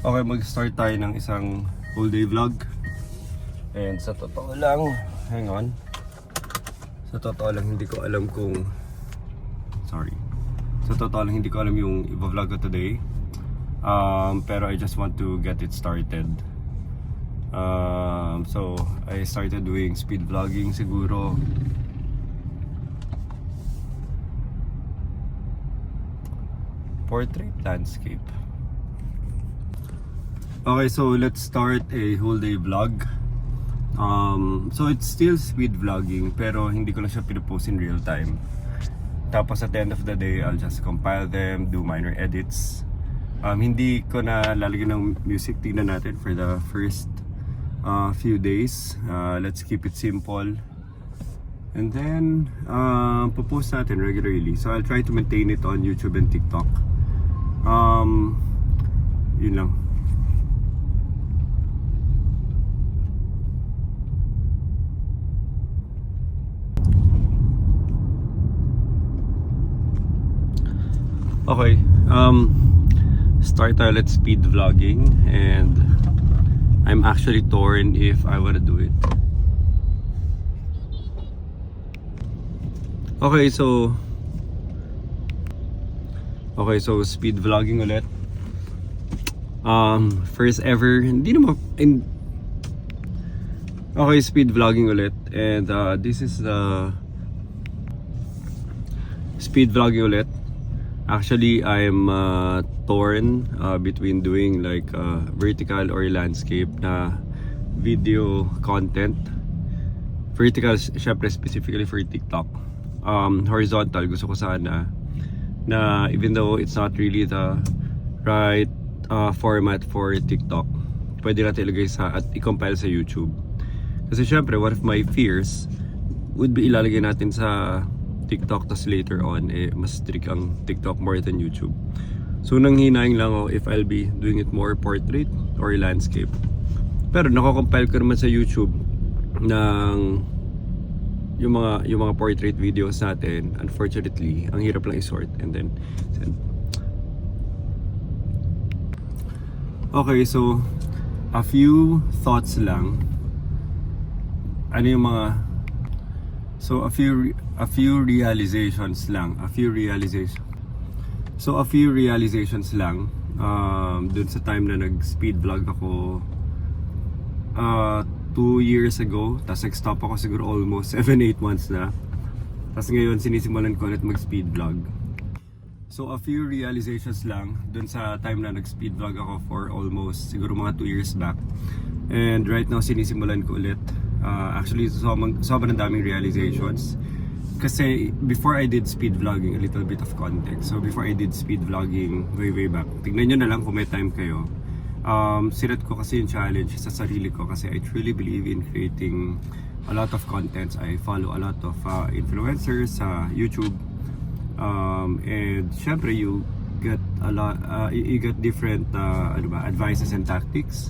Okay, mag-start tayo ng isang whole day vlog. And sa totoo lang, hang on. Sa totoo lang, hindi ko alam kung... Sorry. Sa totoo lang, hindi ko alam yung i-vlog ko today. Pero I just want to get it started. So, I started doing speed vlogging siguro. Portrait landscape. Okay, so let's start a whole day vlog. So it's still speed vlogging pero hindi ko na siya pinupost in real time. Tapos at the end of the day, I'll just compile them, do minor edits. Hindi ko na lalagyan ng music. Tignan natin for the first few days. Let's keep it simple. And then, popost natin regularly. So I'll try to maintain it on YouTube and TikTok. Yun lang. Okay, start tayo, let's speed vlogging, and I'm actually torn if I wanna do it. Okay, so speed vlogging ulit. First ever, okay, speed vlogging ulit, and this is the speed vlogging ulit. Actually, I'm torn between doing like vertical or landscape na video content. Vertical, syempre specifically for TikTok. Horizontal, gusto ko sana na even though it's not really the right format for TikTok, pwede natin ilagay at i-compile sa YouTube. Kasi syempre, one of my fears would be ilalagay natin sa TikTok, tas later on mas strict ang TikTok more than YouTube. So nanghinaing lang ako if I'll be doing it more portrait or landscape. Pero nako-compile ko naman sa YouTube ng yung mga portrait videos natin. Unfortunately, ang hirap lang i-sort and then send. Okay, so a few thoughts lang. Ano yung mga... So a few realizations lang. So a few realizations lang dun sa time na nag-speed vlog ako 2 years ago. Tapos nag-stop ako siguro almost 7-8 months na. Tapos ngayon sinisimulan ko ulit mag-speed vlog. So a few realizations lang dun sa time na nag-speed vlog ako for almost siguro mga 2 years back. And right now sinisimulan ko ulit. Actually, sobrang daming realizations. Kasi before I did speed vlogging, a little bit of context. So before I did speed vlogging way back, tignan nyo na lang kung may time kayo. Sinet ko kasi yung challenge sa sarili ko kasi I truly believe in creating a lot of contents. I follow a lot of influencers sa YouTube. And syempre you get a lot, you get different advices and tactics.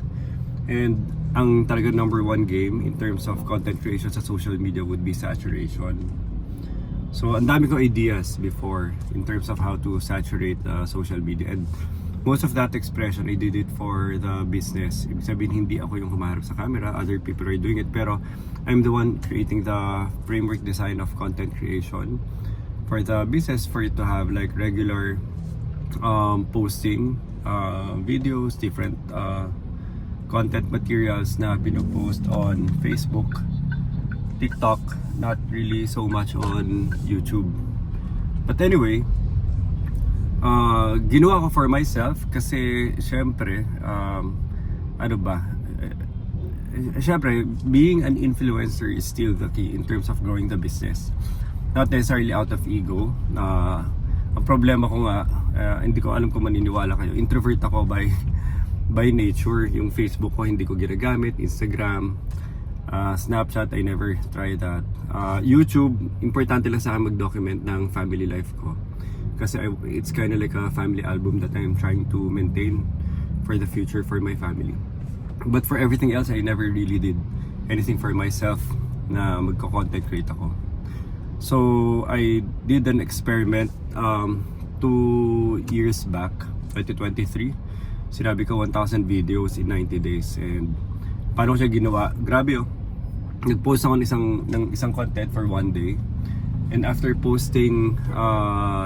And ang talaga number one game in terms of content creation sa social media would be saturation. So ang dami ko ideas before in terms of how to saturate social media, and most of that expression I did it for the business. Ibig sabihin hindi ako yung humarap sa camera, other people are doing it, pero I'm the one creating the framework design of content creation for the business, for it to have like regular posting videos, different content materials na pinopost on Facebook, TikTok, not really so much on YouTube. But anyway, ginawa ko for myself kasi syempre, syempre, being an influencer is still the key in terms of growing the business. Not necessarily out of ego. Ang problema ko nga, hindi ko alam kung maniniwala kayo, introvert ako by nature. Yung Facebook ko hindi ko ginagamit, Instagram, Snapchat, I never tried that. YouTube, importante lang sa akin mag-document ng family life ko. Kasi it's kind of like a family album that I'm trying to maintain for the future for my family. But for everything else, I never really did anything for myself na magko-content create ako. So I did an experiment 2 years back, 2023. Sinabi ko 1,000 videos in 90 days. And paano ko siya ginawa? Grabe oh. Nag-post ako ng isang content for one day. And after posting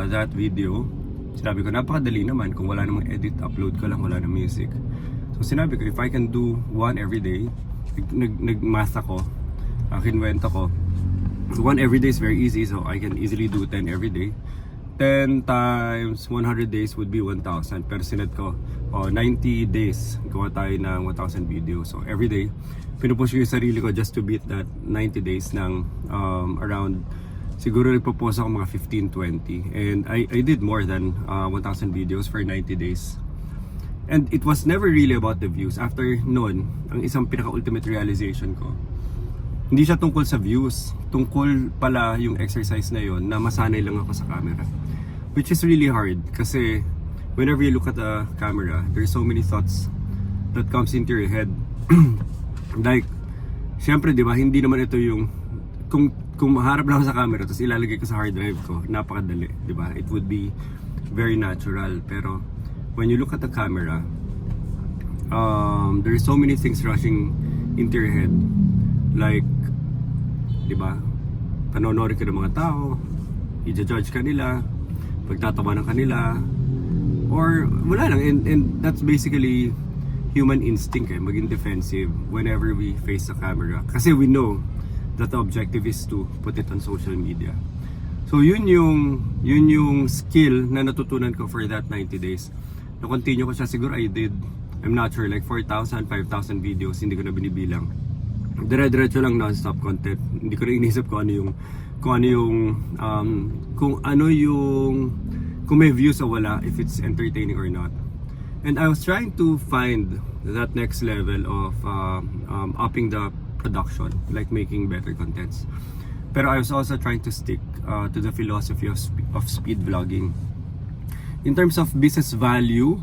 that video, sinabi ko napakadali naman kung wala namang edit, upload ko lang, wala na music. So sinabi ko if I can do one every day, nag-math ako, kinwento ko. One every day is very easy, so I can easily do 10 every day. 10 times 100 days would be 1,000. Pero sinet ko, 90 days, gawa tayo ng 1,000 videos. So every day, pinupush ko yung sarili ko just to beat that 90 days ng around, siguro nagpo-post ako mga 15-20. And I did more than 1,000 videos for 90 days. And it was never really about the views. After noon, ang isang pinaka-ultimate realization ko, hindi siya tungkol sa views. Tungkol pala yung exercise na yon na masanay lang ako sa camera. Which is really hard kasi whenever you look at the camera, there's so many thoughts that comes into your head. Like, syempre, di ba, hindi naman ito yung kung maharap lang ako sa camera tapos ilalagay ko sa hard drive ko, napakadali, di ba? It would be very natural. Pero when you look at the camera, there's so many things rushing into your head. Like, di ba? Panonood ka ng mga tao, i-judge ka nila, pagtatawanan ka nila, or wala lang. And that's basically human instinct maging defensive whenever we face the camera. Kasi we know that the objective is to put it on social media. So yun yung skill na natutunan ko for that 90 days. Na-continue ko siya, siguro I'm not sure, like 4,000, 5,000 videos, hindi ko na binibilang. Dire-diretso lang non-stop content. Hindi ko rin inisip kung may views o wala, if it's entertaining or not. And I was trying to find that next level of upping the production, like making better contents. Pero I was also trying to stick to the philosophy of speed vlogging. In terms of business value,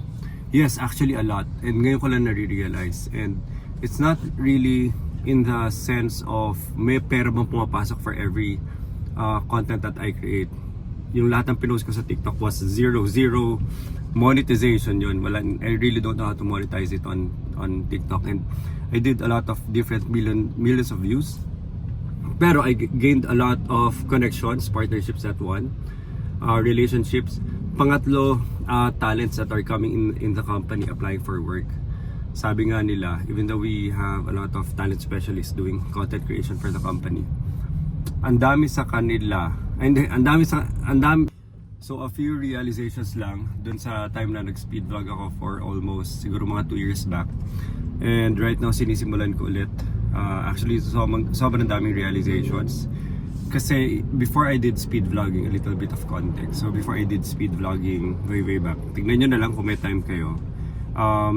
yes, actually a lot. And ngayon ko lang nare-realize. And it's not really in the sense of may pera bang pumapasok for every content that I create. Yung lahat ng pinost ko sa TikTok was zero monetization yun. I really don't know how to monetize it on TikTok. And I did a lot of different millions of views. Pero I gained a lot of connections, partnerships that one, relationships. Pangatlo, talents that are coming in the company applying for work. Sabi nga nila, even though we have a lot of talent specialists doing content creation for the company, ang dami sa kanila, so a few realizations lang dun sa time na nag-speed vlog ako for almost siguro mga 2 years back. And right now sinisimulan ko ulit. Actually sobrang daming realizations. Kasi before I did speed vlogging, a little bit of context. So before I did speed vlogging way back, tignan nyo na lang kung may time kayo.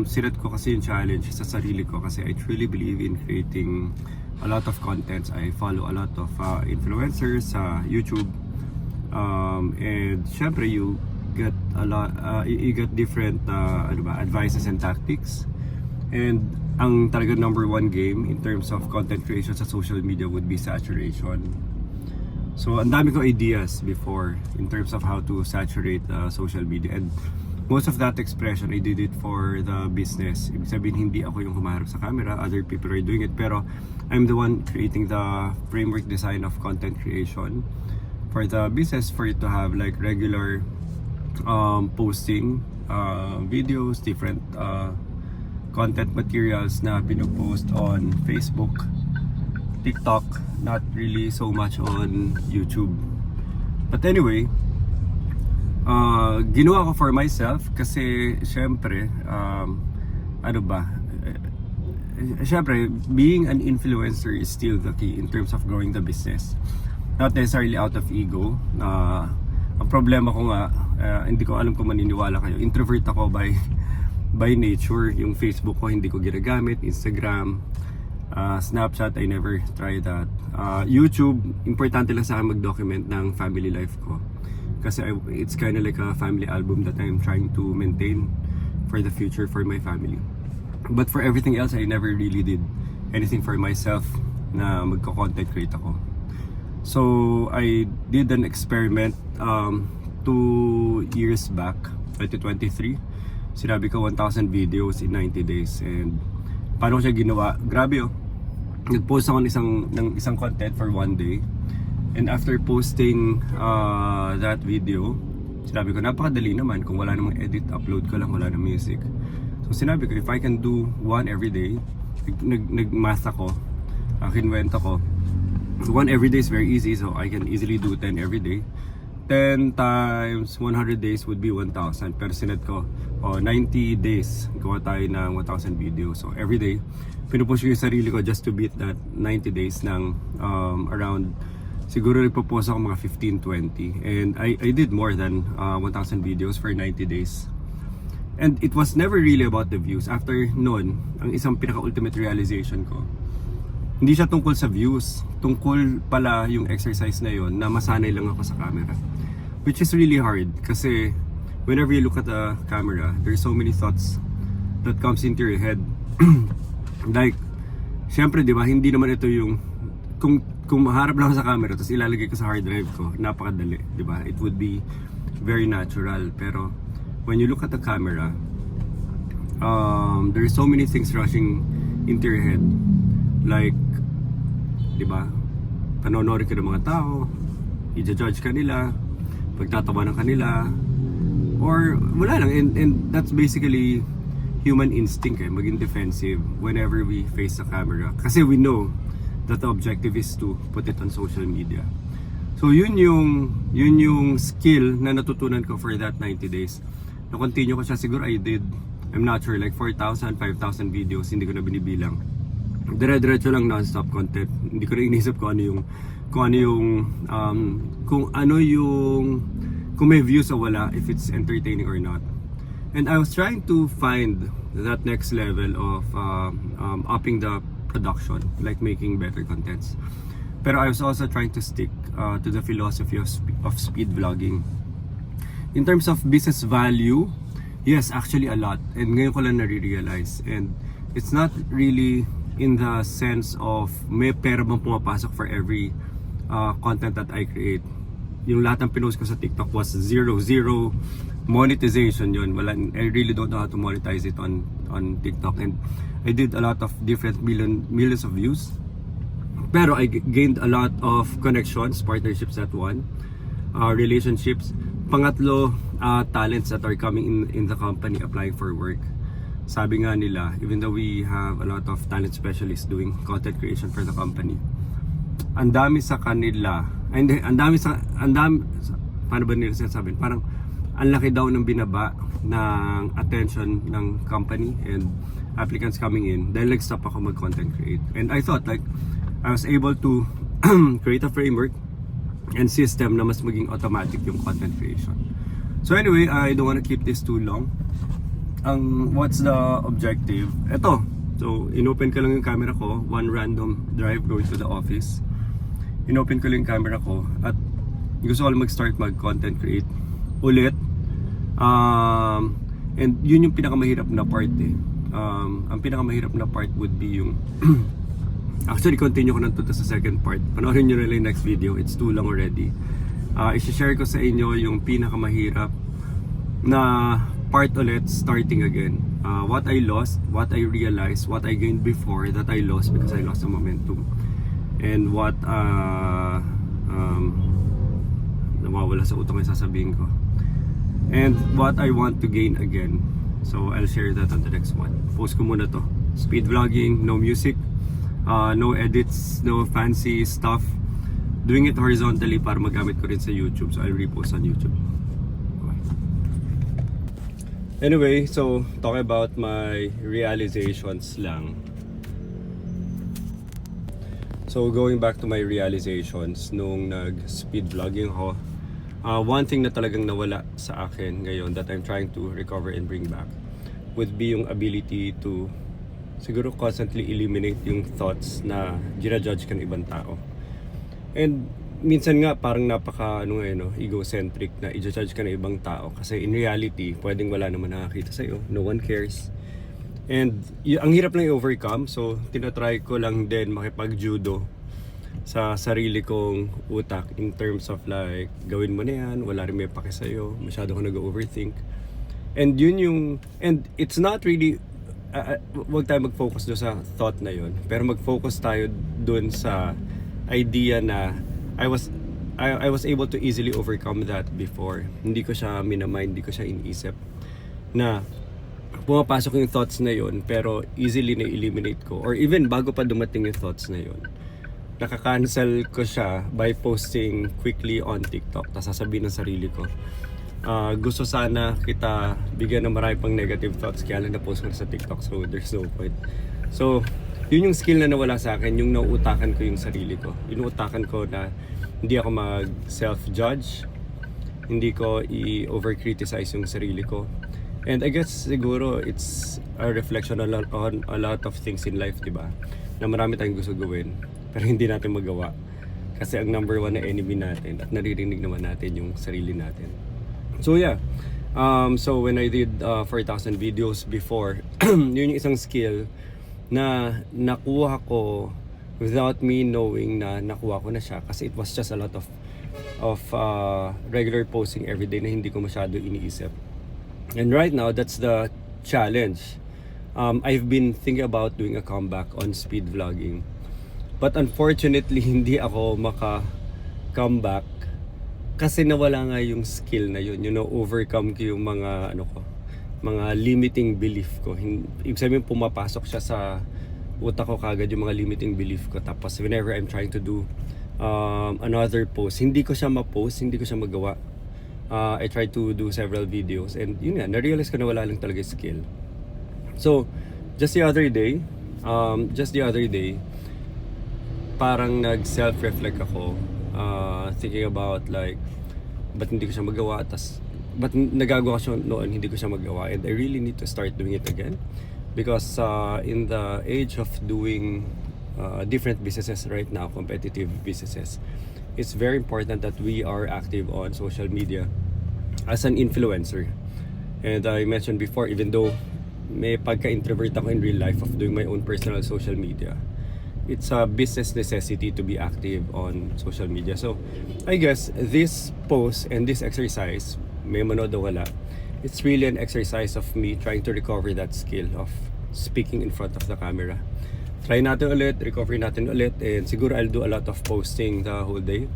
Sinet ko kasi yung challenge sa sarili ko kasi I truly believe in creating a lot of contents. I follow a lot of influencers sa YouTube. And syempre you get a lot, you get different advices and tactics. And ang talaga number one game in terms of content creation sa social media would be saturation. So ang dami ko ideas before in terms of how to saturate social media, and most of that expression I did it for the business. Ibig sabihin hindi ako yung humarap sa camera, other people are doing it, pero I'm the one creating the framework design of content creation for the business, for it to have like regular posting videos, different content materials na pinopost on Facebook, TikTok, not really so much on YouTube. But anyway, ginawa ko for myself kasi syempre syempre being an influencer is still the key in terms of growing the business, not necessarily out of ego. Ang problema ko nga, hindi ko alam kung maniniwala kayo, introvert ako by nature. Yung Facebook ko hindi ko ginagamit, Instagram, Snapchat, I never tried that. YouTube, importante lang sa akin mag-document ng family life ko kasi it's kind of like a family album that I'm trying to maintain for the future for my family. But for everything else, I never really did anything for myself na magko-content create ako. So I did an experiment 2 years back, 2023. Sinabi ko 1,000 videos in 90 days. And paano ko siya ginawa? Grabe oh. Nag-post ako ng isang content for one day. And after posting that video, sinabi ko napakadali naman kung wala namang edit, upload ko lang, wala na music. So sinabi ko if I can do one every day, nag-math ako, kinwento ko. One every day is very easy, so I can easily do 10 every day. 10 times 100 days would be 1,000. Pero sinet ko, 90 days, gawa tayo ng 1,000 videos. So every day, pinupush ko yung sarili ko just to beat that 90 days ng around, siguro nagpo-post ako mga 15-20. And I did more than 1,000 videos for 90 days. And it was never really about the views. After noon, ang isang pinaka-ultimate realization ko, hindi siya tungkol sa views. Tungkol pala yung exercise na yon na masanay lang ako sa camera. Which is really hard kasi whenever you look at the camera, there's so many thoughts that comes into your head. Like, syempre, di ba, hindi naman ito yung kung maharap lang sa camera tapos ilalagay ko sa hard drive ko, napakadali, di ba? It would be very natural. Pero when you look at the camera, there's so many things rushing into your head. Like, di ba? Panonood ka ng mga tao, i-judge ka nila, pagtatawanan ka nila, or wala lang. And that's basically human instinct maging defensive whenever we face the camera. Kasi we know that the objective is to put it on social media. So yun yung skill na natutunan ko for that 90 days. Na-continue ko siya, siguro I'm not sure, like 4,000, 5,000 videos, hindi ko na binibilang. Dire-diretso lang non-stop content. Hindi ko rin inisip kung may views o wala, if it's entertaining or not. And I was trying to find that next level of upping the production, like making better contents. Pero I was also trying to stick to the philosophy of speed vlogging. In terms of business value, yes, actually a lot. And ngayon ko lang nare-realize. And it's not really in the sense of may pera bang pumapasok for every content that I create. Yung lahat ng pinost ko sa TikTok was zero monetization yun. I really don't know how to monetize it on TikTok. And I did a lot of different millions of views. Pero I gained a lot of connections, partnerships at one, relationships. Pangatlo, talents that are coming in the company applying for work. Sabi nga nila, even though we have a lot of talent specialists doing content creation for the company, ang dami sa kanila, paano ba nila sinasabi? Parang ang laki daw ng binaba ng attention ng company and applicants coming in dahil nag-stop ako mag-content create. And I thought like I was able to create a framework and system na mas maging automatic yung content creation. So anyway, I don't want to keep this too long. What's the objective? Ito. So, inopen ko lang yung camera ko, one random drive going to the office. Inopen ko lang yung camera ko at gusto ko lang mag-start mag-content create ulit. And yun yung pinakamahirap na part ang pinakamahirap na part would be yung actually continue ko na to sa second part. Panoorin nyo na lang yung next video, it's too long already. I-share ko sa inyo yung pinakamahirap na part ulit, starting again. What I lost, what I realized, what I gained before that I lost because I lost the momentum. And what nawawala sa utak yung sasabihin ko. And what I want to gain again. So I'll share that on the next one. Post ko muna to. Speed vlogging, no music, no edits, no fancy stuff. Doing it horizontally para magamit ko rin sa YouTube. So I'll repost on YouTube. Anyway, so talking about my realizations lang. So going back to my realizations nung nag-speed vlogging ako, one thing na talagang nawala sa akin ngayon that I'm trying to recover and bring back would be yung ability to siguro constantly eliminate yung thoughts na ginajudge ka ng ibang tao. And minsan nga parang napaka egocentric na i-judge ka ng ibang tao kasi in reality pwedeng wala naman nakakita sa'yo, no one cares. And ang hirap lang i-overcome, so tinatry ko lang din makipag-judo sa sarili kong utak in terms of like gawin mo na yan, wala rin may pake sa'yo, masyado ko nag-overthink. And yun yung, and it's not really, wag tayo mag-focus doon sa thought na yun, pero mag-focus tayo doon sa idea na I was able to easily overcome that before. Hindi ko siya minamind, hindi ko siya iniisip na pumapasok yung thoughts na yun, pero easily na-eliminate ko, or even bago pa dumating yung thoughts na yun, nakaka-cancel ko siya by posting quickly on TikTok. Tapos sasabihin ng sarili ko, gusto sana kita bigyan ng marami pang negative thoughts, kaya lang na-post ko na sa TikTok, so there's no point. So yun yung skill na nawala sa akin, yung nauutakan ko yung sarili ko. Inuutakan ko na hindi ako mag self-judge, hindi ko i-over-criticize yung sarili ko. And I guess siguro it's a reflection on a lot of things in life, diba? Na marami tayong gusto gawin, pero hindi natin magawa. Kasi ang number one na enemy natin, at naririnig naman natin yung sarili natin. So yeah, so when I did 4,000 videos before, yun yung isang skill na nakuha ko without me knowing na nakuha ko na siya, kasi it was just a lot of regular posting everyday na hindi ko masyado iniisip. And right now, that's the challenge. I've been thinking about doing a comeback on speed vlogging, but unfortunately hindi ako maka-comeback kasi nawala nga yung skill na yun, overcome ko yung mga mga limiting belief ko. Ibig sabihin pumapasok siya sa utak ko kagad yung mga limiting belief ko, tapos whenever I'm trying to do another post, hindi ko siya ma-post, hindi ko siya magawa. I tried to do several videos, and yun nga, na-realize ko na wala lang talaga skill. So just the other day, parang nag-self-reflect ako, thinking about like, ba't hindi ko siya magawa, ba't nagagawa ko siya noon, hindi ko siya magawa, and I really need to start doing it again. Because in the age of doing different businesses right now, competitive businesses, it's very important that we are active on social media as an influencer. And I mentioned before, even though may pagka-introvert ako in real life of doing my own personal social media, it's a business necessity to be active on social media. So I guess this post and this exercise, may manood o wala, it's really an exercise of me trying to recover that skill of speaking in front of the camera. Try natin ulit, recover natin ulit, and siguro I'll do a lot of posting the whole day.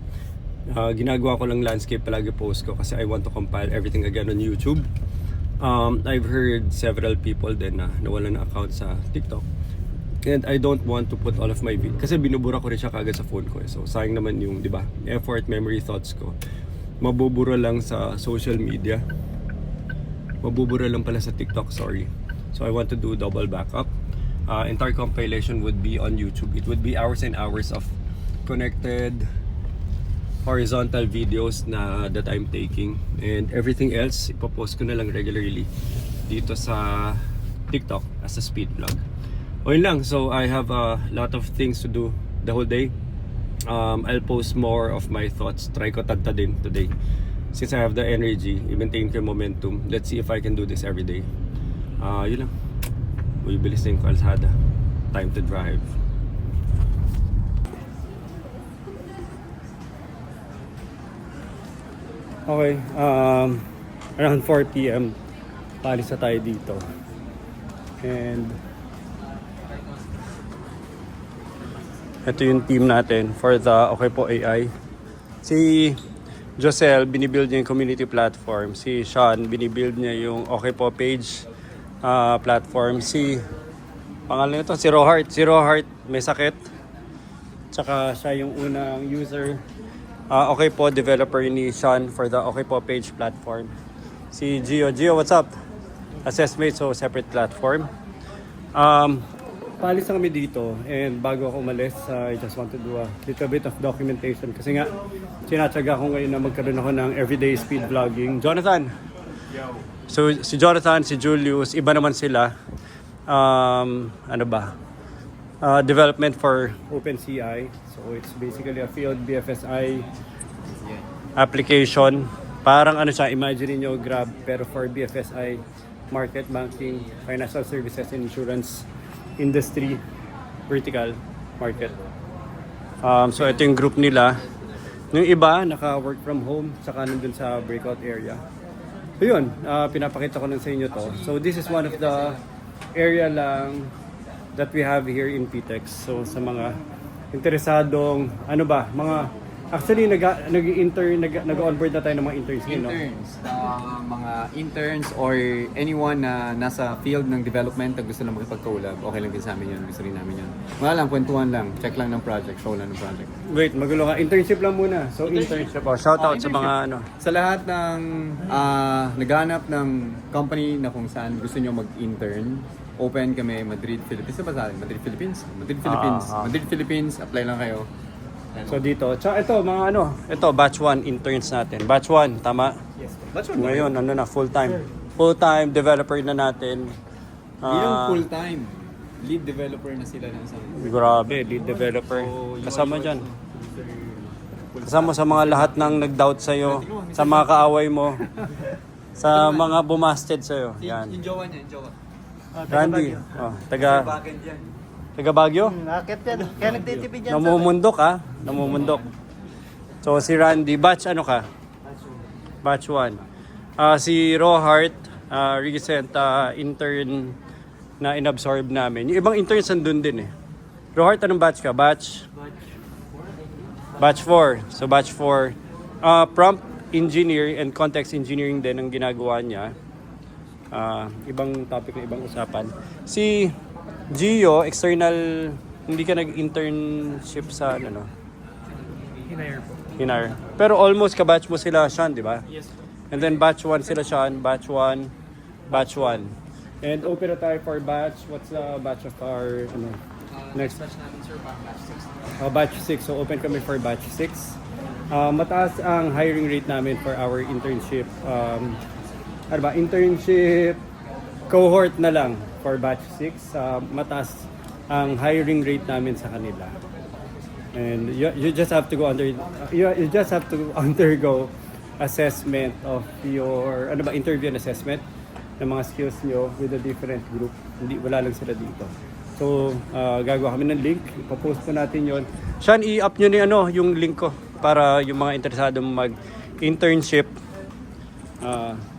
Ginagawa ko lang landscape palagi post ko kasi I want to compile everything again on YouTube. I've heard several people din na nawalan ng account sa TikTok, and I don't want to put all of my videos kasi binubura ko rin siya kagad sa phone ko, so sayang naman yung, di ba, effort, memory, thoughts ko mabubura lang sa social media, mabubura lang pala sa TikTok, sorry. So I want to do double backup. Entire compilation would be on YouTube. It would be hours and hours of connected horizontal videos na that I'm taking, and everything else ipopost ko na lang regularly dito sa TikTok as a speed vlog. O yun lang, so I have a lot of things to do the whole day. I'll post more of my thoughts. Try ko tagtadin today since I have the energy, i-maintain ko yung momentum. Let's see if I can do this every day. Yun lang, bibilis na yung kalsada. Time to drive. Okay, around 4 PM paalis na tayo dito, and ito yung team natin for the Okay Po AI. Si Josel, binibuild niya yung community platform. Si Sean, binibuild niya yung Okay Po page platform. Si pangalan nito, si Rohart. Si Rohart may sakit, tsaka siya yung unang user, Okay Po developer ni Sean for the Okay Po page platform. Si Gio, what's up? Assessmate, so separate platform. Paalis na kami dito, and bago ako umalis, I just want to do a little bit of documentation kasi nga sinatsaga ko ngayon na magkaroon ako ng everyday speed vlogging. Jonathan! Yo. So si Jonathan, si Julius, iba naman sila. Development for OpenCI. So it's basically a field BFSI application. Parang siya, imagine niyo Grab pero for BFSI, market, banking, financial services, insurance industry, vertical market. So ito yung group nila. Yung iba naka-work from home, saka nandun sa breakout area. So yun, pinapakita ko lang sa inyo to. So this is one of the area lang that we have here in PTEX. So sa mga interesadong, ano ba, mga, actually nag-onboard na tayo ng mga interns ngayon, no? Interns, mga interns or anyone na nasa field ng development na gusto lang makipag-collab, okay lang din sa amin yun, gusto rin namin yun. Wala lang, kwentuhan lang, check lang ng project, show lang ng project. Wait, magulo ka. Internship lang muna. So internship. Shout out sa mga ano. Sa lahat ng naghanap ng company na kung saan gusto nyo mag-intern, open kami Madrid, Philippines. Sa ba sa atin? Madrid, Philippines? Madrid, Philippines. Madrid, Philippines. Apply lang kayo. So dito, tsaka ito mga ano, ito batch 1 interns natin. Batch 1, tama? Yes. That's what Ngayon, ano na, full-time. Full-time developer na natin. yung full-time. Lead developer na sila ng sa Grabe, lead developer. Kasama dyan. Kasama sa mga lahat ng nag-doubt sa'yo, sa mga kaaway mo, sa mga bumasted sa'yo. Yan. Yung jowa niya, yung jowa. Randy, taga Baguio? Akit yan. Kaya nagtitipid yan. Namumundok ha? Namumundok. So si Randy, batch ano ka? Batch 1. Si Rohart, recent intern na inabsorb namin. Yung ibang interns nandun din eh. Rohart, anong batch ka? Batch 4. So batch 4. Prompt engineer and context engineering din ang ginagawa niya. Ibang topic na ibang usapan. Si Gio, external, hindi ka nag-internship sa ano no? Hinire. Pero almost kabatch mo sila Sean, di ba? Yes. And then batch 1 sila Sean, batch 1. And open na tayo for batch. What's the batch of our ano? Next batch namin, sir, batch 6. Batch 6. So open kami for batch 6. Mataas ang hiring rate namin for our internship. Ano ba? Internship cohort na lang for batch 6. Mataas ang hiring rate namin sa kanila. And you just have to go you just have to undergo assessment of your interview and assessment ng mga skills nyo with a different group. Wala lang sila dito. So, gagawa kami ng link. Ipopost ko natin yon. Sean, i-up nyo yung link ko para yung mga interesado mag-internship.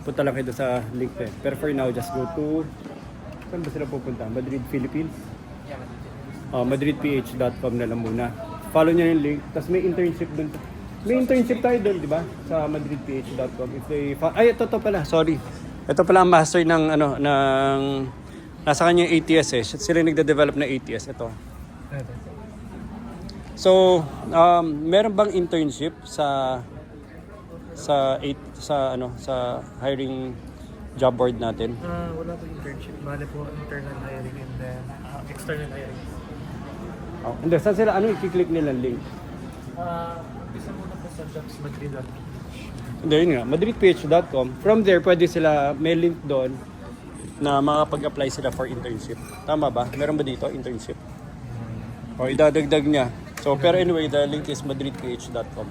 Punta lang kayo sa link na. Pero for now, just go to... Saan ba sila pupunta? Madrid, Philippines? madridph.com na lang muna. Follow nyo yung link. Tapos may internship dun. May internship tayo dun, di ba? Sa madridph.com. If they... ito pala. Sorry. Ito pala ang master ng nasa kanya yung ATS eh. Sila yung nagde-develop na ATS. Ito. So, meron bang internship sa hiring job board natin? Wala po internship. Bale po internal hiring and then external hiring. Hindi, saan sila? I-click nila link? Isa muna po sa jobs Madrid.ph. Hindi, yun nga. madridph.com. From there, pwede sila, may link doon na makapag-apply sila for internship. Tama ba? Meron ba dito internship? O idadagdag niya. So, pero anyway, the link is madridph.com.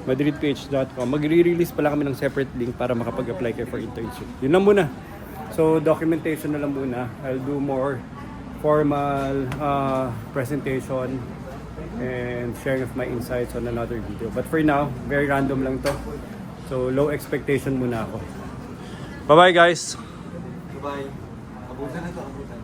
madridph.com. Magre-release pala kami ng separate link para makapag-apply kayo for internship. Yun lang muna. So, documentation na lang muna. I'll do more formal presentation and sharing of my insights on another video. But for now, very random lang to. So, low expectation muna ako. Bye-bye guys! Goodbye. Abutan na to, abutan.